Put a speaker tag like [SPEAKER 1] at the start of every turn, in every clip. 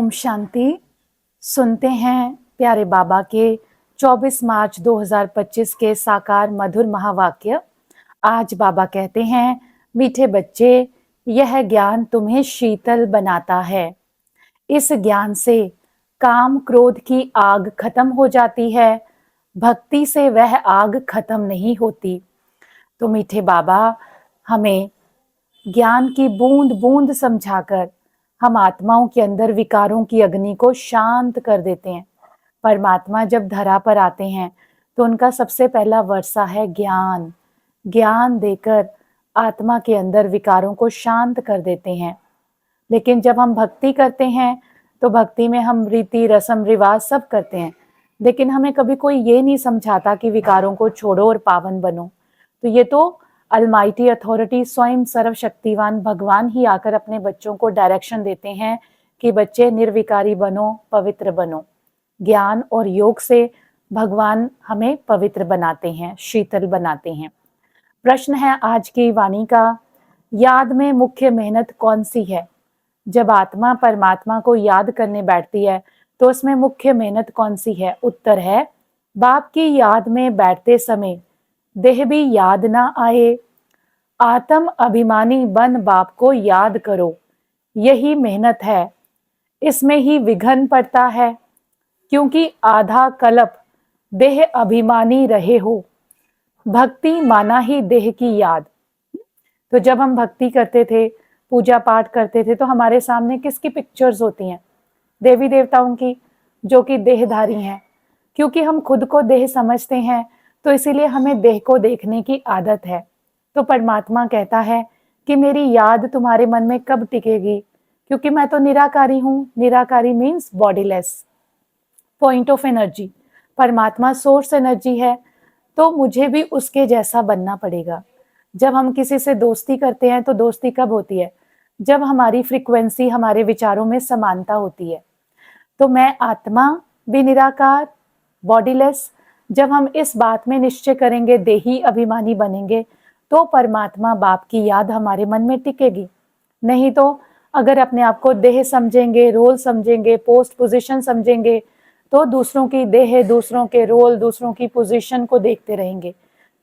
[SPEAKER 1] ओम शांति। सुनते हैं प्यारे बाबा के 24 मार्च 2025 के साकार मधुर महावाक्य। आज बाबा कहते हैं, मीठे बच्चे, यह ज्ञान तुम्हें शीतल बनाता है। इस ज्ञान से काम क्रोध की आग खत्म हो जाती है, भक्ति से वह आग खत्म नहीं होती। तो मीठे बाबा हमें ज्ञान की बूंद बूंद समझाकर हम आत्माओं के अंदर विकारों की अग्नि को शांत कर देते हैं। परमात्मा जब धरा पर आते हैं तो उनका सबसे पहला वर्षा है ज्ञान। ज्ञान देकर आत्मा के अंदर विकारों को शांत कर देते हैं। लेकिन जब हम भक्ति करते हैं तो भक्ति में हम रीति रस्म रिवाज सब करते हैं, लेकिन हमें कभी कोई ये नहीं समझाता कि विकारों को छोड़ो और पावन बनो। तो ये तो अलमाइटी अथॉरिटी स्वयं सर्वशक्तिवान भगवान ही आकर अपने बच्चों को डायरेक्शन देते हैं कि बच्चे निर्विकारी बनो, पवित्र बनो। ज्ञान और योग से भगवान हमें पवित्र बनाते हैं, शीतल बनाते हैं। प्रश्न है आज की वाणी का, याद में मुख्य मेहनत कौन सी है? जब आत्मा परमात्मा को याद करने बैठती है तो उसमें मुख्य मेहनत कौन सी है? उत्तर है, बाप की याद में बैठते समय देह भी याद ना आए। आत्म अभिमानी बन बाप को याद करो, यही मेहनत है। इसमें ही विघन पड़ता है, क्योंकि आधा कल्प देह अभिमानी रहे हो। भक्ति माना ही देह की याद। तो जब हम भक्ति करते थे, पूजा पाठ करते थे, तो हमारे सामने किसकी पिक्चर्स होती हैं? देवी देवताओं की, जो कि देहधारी हैं। क्योंकि हम खुद को देह समझते हैं तो इसीलिए हमें देह को देखने की आदत है। तो परमात्मा कहता है कि मेरी याद तुम्हारे मन में कब टिकेगी? क्योंकि मैं तो निराकारी हूं। निराकारी means bodiless, point of energy. परमात्मा सोर्स एनर्जी है, तो मुझे भी उसके जैसा बनना पड़ेगा। जब हम किसी से दोस्ती करते हैं तो दोस्ती कब होती है? जब हमारी फ्रीक्वेंसी, हमारे विचारों में समानता होती है। तो मैं आत्मा भी निराकार, बॉडीलेस। जब हम इस बात में निश्चय करेंगे, देही अभिमानी बनेंगे, तो परमात्मा बाप की याद हमारे मन में टिकेगी। नहीं तो अगर अपने आप को देह समझेंगे, रोल समझेंगे, पोस्ट पोजीशन समझेंगे, तो दूसरों की देह, दूसरों के रोल, दूसरों की पोजीशन को देखते रहेंगे।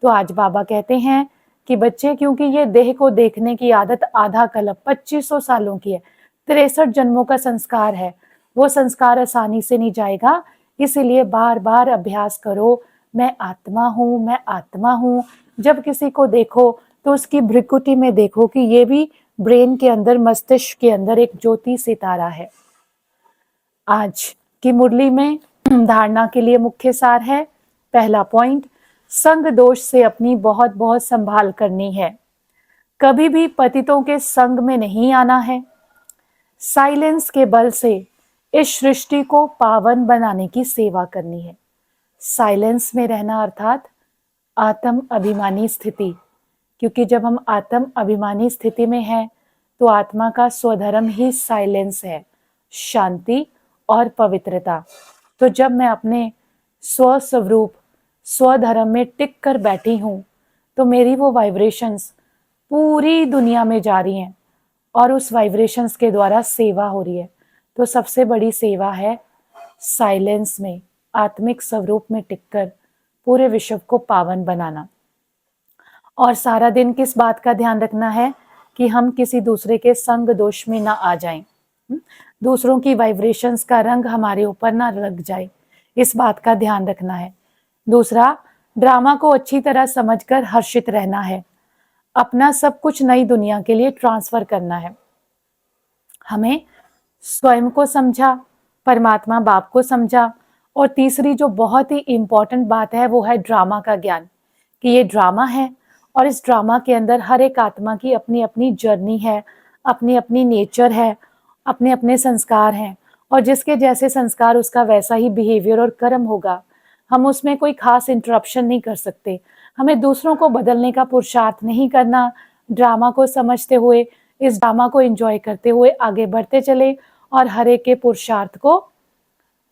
[SPEAKER 1] तो आज बाबा कहते हैं कि बच्चे, क्योंकि ये देह को देखने की आदत आधा कल्प 2500 सालों की है, 63 जन्मों का संस्कार है, वो संस्कार आसानी से नहीं जाएगा। इसीलिए बार बार अभ्यास करो, मैं आत्मा हूँ, मैं आत्मा हूँ। जब किसी को देखो तो उसकी भ्रिकुटी में देखो कि ये भी ब्रेन के अंदर, मस्तिष्क के अंदर एक ज्योति सितारा है। आज की मुरली में धारणा के लिए मुख्य सार है, पहला पॉइंट, संग दोष से अपनी बहुत बहुत संभाल करनी है। कभी भी पतितों के संग में नहीं आना है। साइलेंस के बल से इस सृष्टि को पावन बनाने की सेवा करनी है। साइलेंस में रहना अर्थात आत्म अभिमानी स्थिति। क्योंकि जब हम आत्म अभिमानी स्थिति में हैं तो आत्मा का स्वधर्म ही साइलेंस है, शांति और पवित्रता। तो जब मैं अपने स्व स्वरूप, स्वधर्म में टिक कर बैठी हूं तो मेरी वो वाइब्रेशंस पूरी दुनिया में जा रही हैं और उस वाइब्रेशंस के द्वारा सेवा हो रही है। तो सबसे बड़ी सेवा है साइलेंस में, आत्मिक स्वरूप में टिककर पूरे विश्व को पावन बनाना। और सारा दिन किस बात का ध्यान रखना है? कि हम किसी दूसरे के संग दोष में ना आ जाएं, दूसरों की वाइब्रेशंस का रंग हमारे ऊपर ना लग जाए, इस बात का ध्यान रखना है। दूसरा, ड्रामा को अच्छी तरह समझकर हर्षित रहना है। अपना सब कुछ नई दुनिया के लिए ट्रांसफर करना है। हमें स्वयं को समझा, परमात्मा बाप को समझा, और तीसरी जो बहुत ही इंपॉर्टेंट बात है वो है ड्रामा का ज्ञान, कि ये ड्रामा है और इस ड्रामा के अंदर हर एक आत्मा की अपनी अपनी जर्नी है, अपनी अपनी नेचर है, अपने अपने संस्कार हैं, और जिसके जैसे संस्कार उसका वैसा ही बिहेवियर और कर्म होगा। हम उसमें कोई खास इंटरप्शन नहीं कर सकते। हमें दूसरों को बदलने का पुरुषार्थ नहीं करना। ड्रामा को समझते हुए, इस ड्रामा को एंजॉय करते हुए आगे बढ़ते चले, और हर एक के पुरुषार्थ को,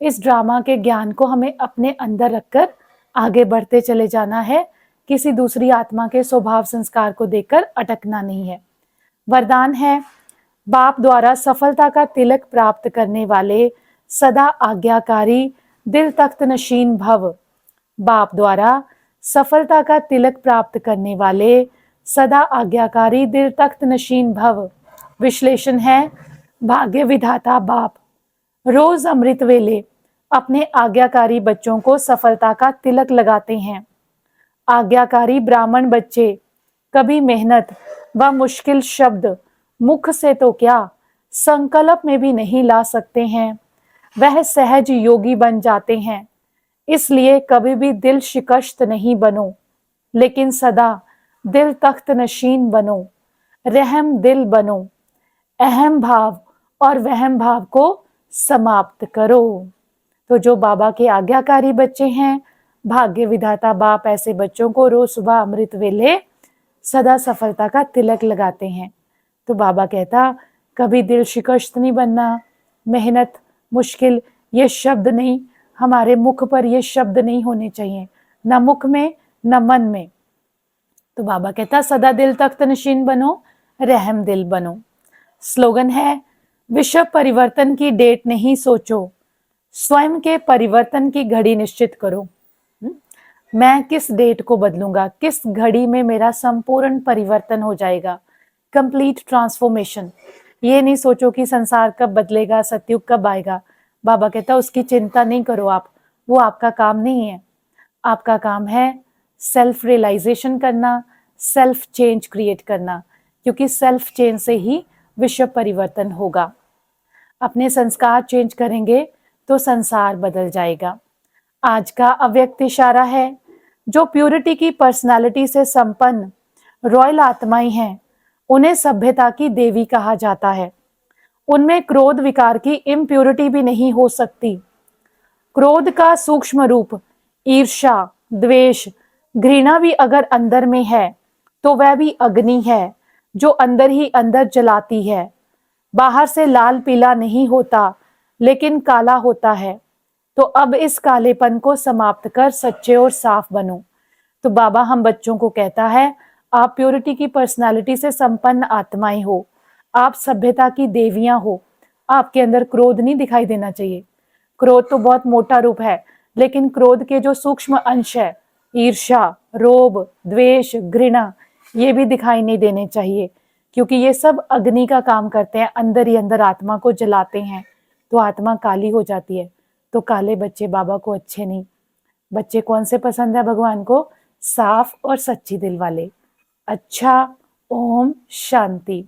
[SPEAKER 1] इस ड्रामा के ज्ञान को हमें अपने अंदर रखकर आगे बढ़ते चले जाना है। किसी दूसरी आत्मा के स्वभाव संस्कार को देखकर अटकना नहीं है। वरदान है, बाप द्वारा सफलता का तिलक प्राप्त करने वाले सदा आज्ञाकारी दिल तख्त नशीन भव। बाप द्वारा सफलता का तिलक प्राप्त करने वाले सदा आज्ञाकारी दिल तख्त नशीन भव। विश्लेषण है, भाग्य विधाता बाप रोज अमृत वेले अपने आज्ञाकारी बच्चों को सफलता का तिलक लगाते हैं। आज्ञाकारी ब्राह्मण बच्चे कभी मेहनत व मुश्किल शब्द मुख से तो क्या संकल्प में भी नहीं ला सकते हैं। वह सहज योगी बन जाते हैं। इसलिए कभी भी दिल शिकस्त नहीं बनो, लेकिन सदा दिल तख्त नशीन बनो, रहम दिल बनो, अहम भाव और वहम भाव को समाप्त करो। तो जो बाबा के आज्ञाकारी बच्चे हैं, भाग्य विधाता बाप ऐसे बच्चों को रोज सुबह अमृत वेले सदा सफलता का तिलक लगाते हैं। तो बाबा कहता, कभी दिल शिकस्त नहीं बनना, मेहनत मुश्किल ये शब्द नहीं, हमारे मुख पर ये शब्द नहीं होने चाहिए, न मुख में न मन में। तो बाबा कहता, सदा दिल तख्त नशीन बनो, रहम दिल बनो। स्लोगन है, विश्व परिवर्तन की डेट नहीं सोचो, स्वयं के परिवर्तन की घड़ी निश्चित करो। मैं किस डेट को बदलूंगा, किस घड़ी में मेरा संपूर्ण परिवर्तन हो जाएगा, कंप्लीट ट्रांसफॉर्मेशन। ये नहीं सोचो कि संसार कब बदलेगा, सतयुग कब आएगा। बाबा कहता उसकी चिंता नहीं करो आप, वो आपका काम नहीं है। आपका काम है सेल्फ रियलाइजेशन करना, सेल्फ चेंज क्रिएट करना, क्योंकि सेल्फ चेंज से ही विश्व परिवर्तन होगा। अपने संस्कार चेंज करेंगे तो संसार बदल जाएगा। आज का अव्यक्त इशारा है, जो प्यूरिटी की पर्सनालिटी से संपन्न रॉयल आत्माएं हैं, उन्हें सभ्यता की देवी कहा जाता है। उनमें क्रोध विकार की इम्प्यूरिटी भी नहीं हो सकती। क्रोध का सूक्ष्म रूप ईर्ष्या, द्वेष, घृणा भी अगर अंदर में है तो वह भी अग्नि है, जो अंदर ही अंदर जलाती है। बाहर से लाल पीला नहीं होता, लेकिन काला होता है। तो अब इस कालेपन को समाप्त कर सच्चे और साफ बनो। तो बाबा हम बच्चों को कहता है, आप प्योरिटी की पर्सनालिटी से संपन्न आत्माएं हो, आप सभ्यता की देवियां हो। आपके अंदर क्रोध नहीं दिखाई देना चाहिए। क्रोध तो बहुत मोटा रूप है, लेकिन क्रोध के जो सूक्ष्म अंश है, ईर्ष्या, रोब, द्वेष, घृणा, ये भी दिखाई नहीं देने चाहिए, क्योंकि ये सब अग्नि का काम करते हैं, अंदर ही अंदर आत्मा को जलाते हैं, तो आत्मा काली हो जाती है। तो काले बच्चे बाबा को अच्छे नहीं। बच्चे कौन से पसंद है भगवान को? साफ और सच्ची दिल वाले। अच्छा, ओम शांति।